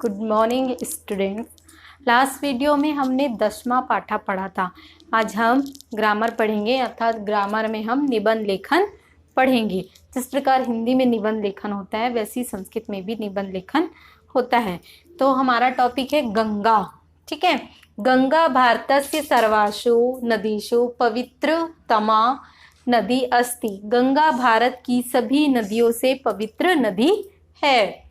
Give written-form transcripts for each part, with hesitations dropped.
Good morning students. Last video में हमने 10वां पाठा पढ़ा था। आज हम ग्रामर पढ़ेंगे, अर्थात ग्रामर में हम निबंध लेखन पढ़ेंगे। जिस प्रकार हिंदी में निबंध लेखन होता है वैसे संस्कृत में भी निबंध लेखन होता है। तो हमारा टॉपिक है गंगा। ठीक है, गंगा भारतस्य सर्वासु नदीषु पवित्रतमा नदी अस्ति। गंगा भारत की सभी नदियों से पवित्र नदी है।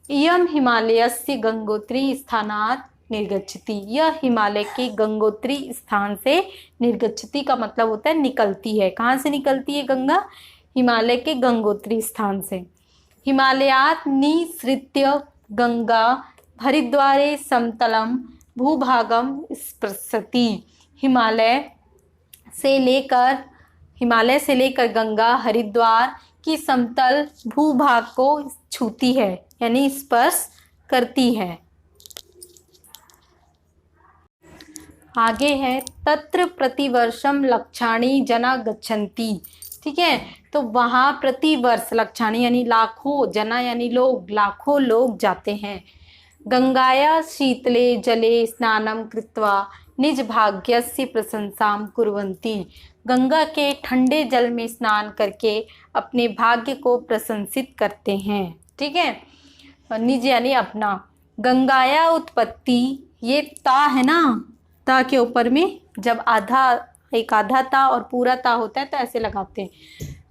इयं हिमालयस्य गंगोत्री स्थानात् निर्गच्छति। यह हिमालय के गंगोत्री स्थान से निर्गच्छति का मतलब होता है निकलती है। कहाँ से निकलती है गंगा? हिमालय के गंगोत्री स्थान से। हिमालयात् निसृत्य गंगा हरिद्वारे समतलम भूभागम स्पृशति। हिमालय से लेकर गंगा हरिद्वार की समतल भूभाग को छूती है, यानी स्पर्श करती है। आगे है तत्र प्रतिवर्षम लक्षाणि जना गच्छन्ति। ठीक है, तो वहाँ प्रतिवर्ष लक्षाणि यानी लाखों, जना यानी लोग, लाखों लोग जाते हैं। गंगाया शीतले जले स्नानं कृत्वा निज भाग्यस्य प्रशंसां कुर्वन्ति। गंगा के ठंडे जल में स्नान करके अपने भाग्य को प्रशंसित करते हैं। ठीक है, निज यानी अपना। गंगाया उत्पत्ति, ये ता है ना, ता के ऊपर में जब एक आधा ता और पूरा ता होता है तो ऐसे लगाते हैं।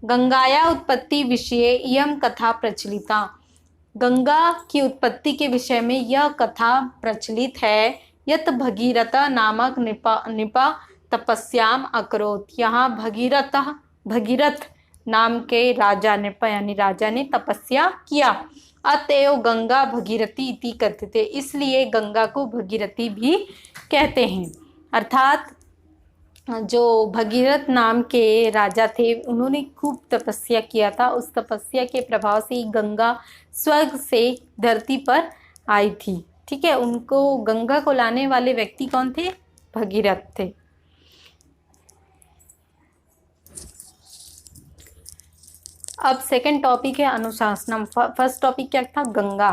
गंगाया उत्पत्ति विषये इयं कथा प्रचलिता। गंगा की उत्पत्ति के विषय में यह कथा प्रचलित है। यत भगीरथ नामक निपा तपस्याम अकरोत। यहाँ भगीरथ नाम के राजा निपा यानी राजा ने तपस्या किया। अतएव गंगा भगीरथी इति कथ्यते। इसलिए गंगा को भगीरथी भी कहते हैं। अर्थात जो भगीरथ नाम के राजा थे उन्होंने खूब तपस्या किया था। उस तपस्या के प्रभाव से गंगा स्वर्ग से धरती पर आई थी। ठीक है, उनको गंगा को लाने वाले व्यक्ति कौन थे? भगीरथ थे। अब सेकंड टॉपिक है अनुशासनम। फर्स्ट टॉपिक क्या था? गंगा।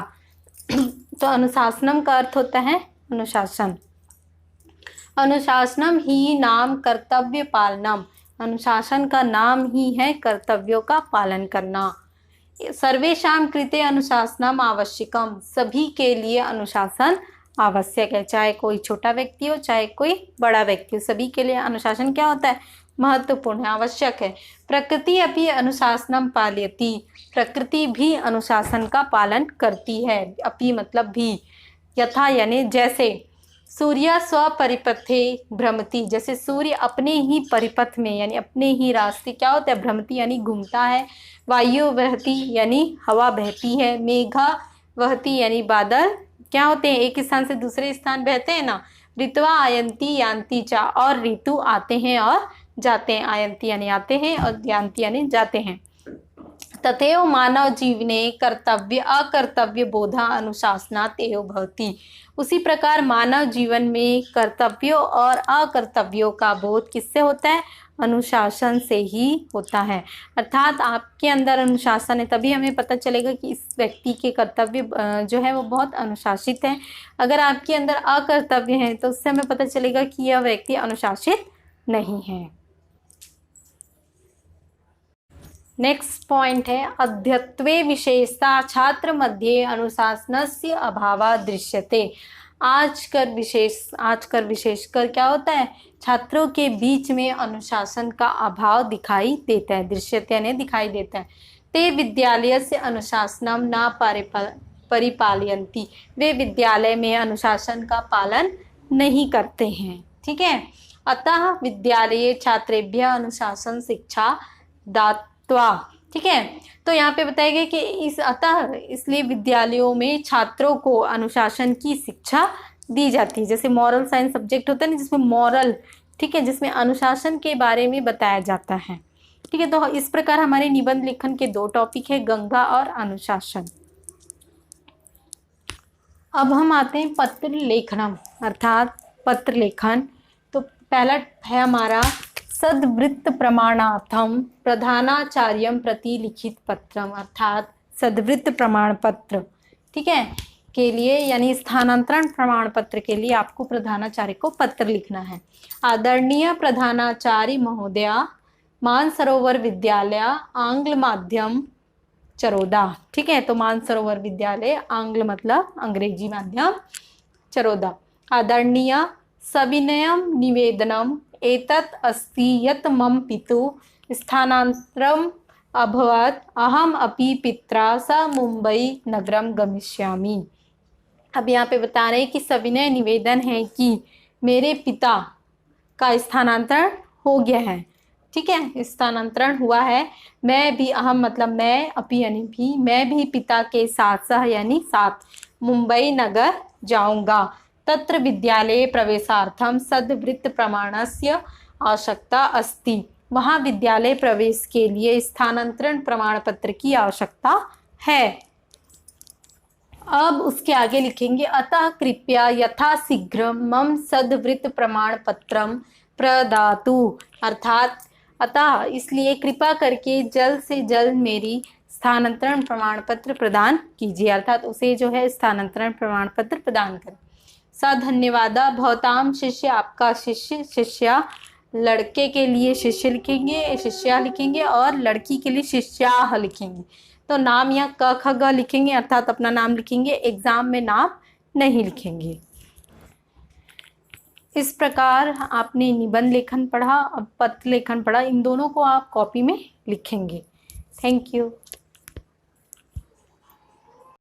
तो अनुशासनम का अर्थ होता है अनुशासन। अनुशासनम ही नाम कर्तव्य पालनम। अनुशासन का नाम ही है कर्तव्यों का पालन करना। सर्वेषां कृते अनुशासनम आवश्यकम। सभी के लिए अनुशासन आवश्यक है, चाहे कोई छोटा व्यक्ति हो चाहे कोई बड़ा व्यक्ति हो, सभी के लिए अनुशासन क्या होता है? महत्वपूर्ण है, आवश्यक है। प्रकृति अपि अनुशासनम पालयति। प्रकृति भी अनुशासन का पालन करती है। अपि मतलब भी। यथा यानी जैसे। सूर्य स्वपरिपथे भ्रमति। जैसे सूर्य अपने ही परिपथ में यानी अपने ही रास्ते क्या होता है? भ्रमति यानी घूमता है। वायु वहती यानी हवा बहती है। मेघा वहती यानी बादल क्या होते हैं? एक स्थान से दूसरे स्थान बहते हैं ना। ऋतवा आयंती यान्ति चा। और ऋतु आते हैं और जाते हैं। आयंती यानी आते हैं और यान्ति यानी जाते हैं। तथैव मानव जीवने कर्तव्य अकर्तव्य बोधा अनुशासनात् एव भवति। उसी प्रकार मानव जीवन में कर्तव्यों और अकर्तव्यों का बोध किससे होता है? अनुशासन से ही होता है। अर्थात आपके अंदर अनुशासन है तभी हमें पता चलेगा कि इस व्यक्ति के कर्तव्य जो है वो बहुत अनुशासित है। अगर आपके अंदर अकर्तव्य है तो उससे हमें पता चलेगा कि यह व्यक्ति अनुशासित नहीं है। नेक्स्ट पॉइंट है अद्यत्वे विशेषता छात्र मध्ये अनुशासनस्य अभावः दृश्यते। आजकल विशेषकर क्या होता है? छात्रों के बीच में अनुशासन का अभाव दिखाई देता है। दृश्यते यानी दिखाई देता है। ते विद्यालयस्य अनुशासनम न परिपालयन्ति। वे विद्यालय में अनुशासन का पालन नहीं करते हैं। ठीक है, अतः विद्यालये छात्रेभ्यः अनुशासन शिक्षा दात्वा। ठीक है, तो यहाँ पे बताया गया कि इसलिए विद्यालयों में छात्रों को अनुशासन की शिक्षा दी जाती है। जैसे मॉरल साइंस सब्जेक्ट होता है ना, जिसमें मॉरल, ठीक है, जिसमें अनुशासन के बारे में बताया जाता है। ठीक है, तो इस प्रकार हमारे निबंध लेखन के दो टॉपिक है, गंगा और अनुशासन। अब हम आते हैं पत्र लेखनम, अर्थात पत्र लेखन। तो पहला है हमारा सद्वृत्त प्रमाणार्थम प्रधानाचार्यम प्रति लिखित पत्रम, अर्थात सद्वृत्त प्रमाण पत्र। ठीक है, के लिए यानी स्थानांतरण प्रमाण पत्र के लिए आपको प्रधानाचार्य को पत्र लिखना है। आदरणीय प्रधानाचार्य महोदया, मानसरोवर विद्यालय आंग्ल माध्यम चरोदा। ठीक है, तो मानसरोवर विद्यालय आंग्ल मतलब अंग्रेजी माध्यम चरोदा। आदरणीय सविनयं निवेदनम् एतत् अस्ति यत् मम पितुः स्थानान्तरम् अभवत्, अहम अपि पित्रा सह मुंबई नगरम गमिष्यामि। अब यहाँ पे बता रहे हैं कि सविनय निवेदन है कि मेरे पिता का स्थानांतरण हो गया है। ठीक है, स्थानांतरण हुआ है। मैं भी, अहम मतलब मैं, अपि यानी भी, मैं भी पिता के साथ सह यानी साथ मुंबई नगर जाऊंगा। तत्र विद्यालये प्रवेशार्थम सद्वृत्त प्रमाणस्य आवश्यकता अस्ति। वहाँ विद्यालय प्रवेश के लिए स्थानांतरण प्रमाण पत्र की आवश्यकता है। अब उसके आगे लिखेंगे, अतः कृपया यथाशीघ्र मम सद्वृत्त प्रमाण पत्रम प्रदातु। अर्थात अतः इसलिए कृपा करके जल्द से जल्द मेरी स्थानांतरण प्रमाण पत्र प्रदान कीजिए, अर्थात उसे जो है स्थानांतरण प्रमाण पत्र प्रदान करें। सा धन्यवाद भवताम शिष्य, आपका शिष्य, शिष्या लड़के के लिए शिष्य लिखेंगे, शिष्या लिखेंगे, और लड़की के लिए शिष्याः लिखेंगे। तो नाम या क ख ग लिखेंगे, अर्थात अपना नाम लिखेंगे, एग्जाम में नाम नहीं लिखेंगे। इस प्रकार आपने निबंध लेखन पढ़ा, अब पत्र लेखन पढ़ा, इन दोनों को आप कॉपी में लिखेंगे। Thank you.